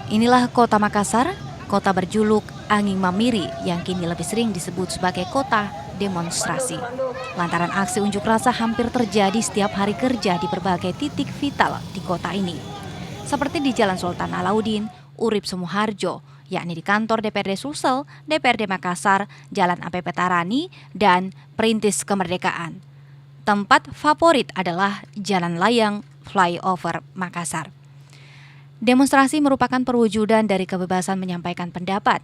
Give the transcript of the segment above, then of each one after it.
Inilah kota Makassar, kota berjuluk Angin Mamiri yang kini lebih sering disebut sebagai kota demonstrasi. Lantaran aksi unjuk rasa hampir terjadi setiap hari kerja di berbagai titik vital di kota ini. Seperti di Jalan Sultan Alauddin, Urip Sumoharjo, yakni di kantor DPRD Sulsel, DPRD Makassar, Jalan AP Petarani, dan Perintis Kemerdekaan. Tempat favorit adalah Jalan Layang Flyover Makassar. Demonstrasi merupakan perwujudan dari kebebasan menyampaikan pendapat.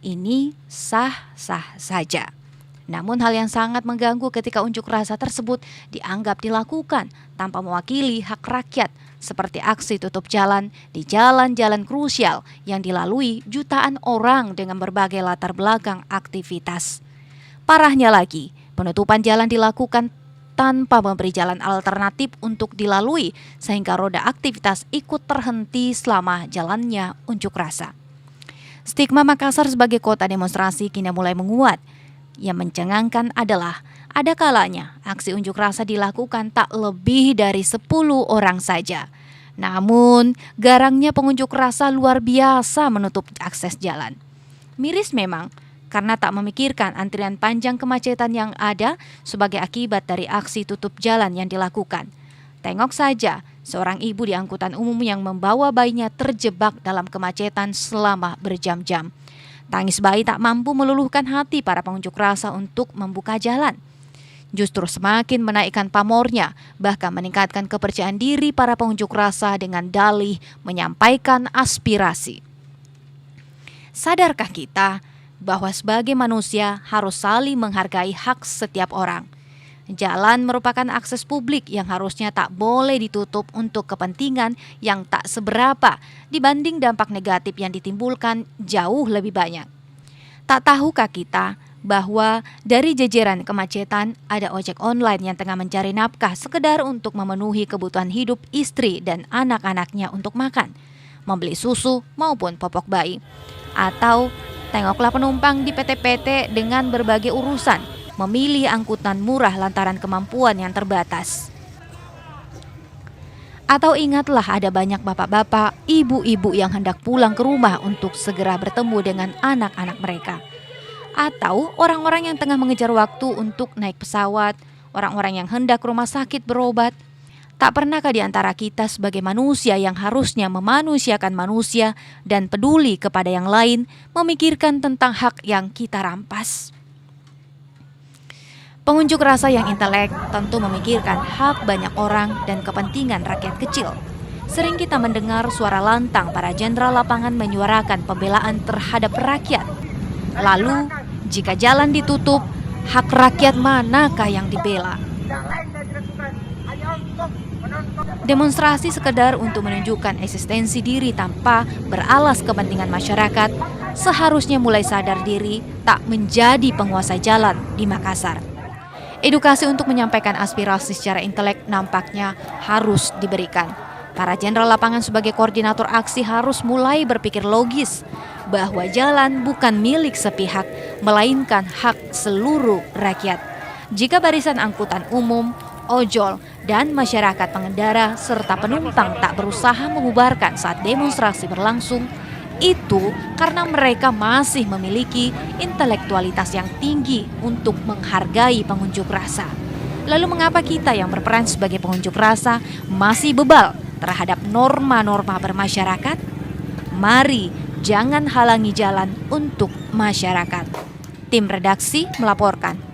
Ini sah-sah saja. Namun hal yang sangat mengganggu ketika unjuk rasa tersebut dianggap dilakukan tanpa mewakili hak rakyat, seperti aksi tutup jalan di jalan-jalan krusial yang dilalui jutaan orang dengan berbagai latar belakang aktivitas. Parahnya lagi, penutupan jalan dilakukan tanpa memberi jalan alternatif untuk dilalui, sehingga roda aktivitas ikut terhenti selama jalannya unjuk rasa. Stigma Makassar sebagai kota demonstrasi kini mulai menguat. Yang mencengangkan adalah ada kalanya aksi unjuk rasa dilakukan tak lebih dari 10 orang saja. Namun, garangnya pengunjuk rasa luar biasa menutup akses jalan. Miris memang, karena tak memikirkan antrian panjang kemacetan yang ada sebagai akibat dari aksi tutup jalan yang dilakukan. Tengok saja, seorang ibu di angkutan umum yang membawa bayinya terjebak dalam kemacetan selama berjam-jam. Tangis bayi tak mampu meluluhkan hati para pengunjuk rasa untuk membuka jalan. Justru semakin menaikkan pamornya, bahkan meningkatkan kepercayaan diri para pengunjuk rasa dengan dalih menyampaikan aspirasi. Sadarkah kita bahwa sebagai manusia harus saling menghargai hak setiap orang? Jalan merupakan akses publik yang harusnya tak boleh ditutup untuk kepentingan yang tak seberapa dibanding dampak negatif yang ditimbulkan jauh lebih banyak. Tak tahukah kita bahwa dari jajaran kemacetan ada ojek online yang tengah mencari nafkah sekedar untuk memenuhi kebutuhan hidup istri dan anak-anaknya untuk makan, membeli susu maupun popok bayi. Atau tengoklah penumpang di PT-PT dengan berbagai urusan, memilih angkutan murah lantaran kemampuan yang terbatas. Atau ingatlah ada banyak bapak-bapak, ibu-ibu yang hendak pulang ke rumah untuk segera bertemu dengan anak-anak mereka. Atau orang-orang yang tengah mengejar waktu untuk naik pesawat, orang-orang yang hendak ke rumah sakit berobat. Tak pernahkah di antara kita sebagai manusia yang harusnya memanusiakan manusia dan peduli kepada yang lain, memikirkan tentang hak yang kita rampas? Pengunjuk rasa yang intelek tentu memikirkan hak banyak orang dan kepentingan rakyat kecil. Sering kita mendengar suara lantang para jenderal lapangan menyuarakan pembelaan terhadap rakyat. Lalu, jika jalan ditutup, hak rakyat manakah yang dibela? Demonstrasi sekedar untuk menunjukkan eksistensi diri tanpa beralas kepentingan masyarakat seharusnya mulai sadar diri tak menjadi penguasa jalan di Makassar. Edukasi untuk menyampaikan aspirasi secara intelek nampaknya harus diberikan. Para jenderal lapangan sebagai koordinator aksi harus mulai berpikir logis bahwa jalan bukan milik sepihak, melainkan hak seluruh rakyat. Jika barisan angkutan umum, ojol, dan masyarakat pengendara serta penumpang tak berusaha mengubarkan saat demonstrasi berlangsung, itu karena mereka masih memiliki intelektualitas yang tinggi untuk menghargai pengunjuk rasa. Lalu mengapa kita yang berperan sebagai pengunjuk rasa masih bebal terhadap norma-norma bermasyarakat? Mari jangan halangi jalan untuk masyarakat. Tim redaksi melaporkan.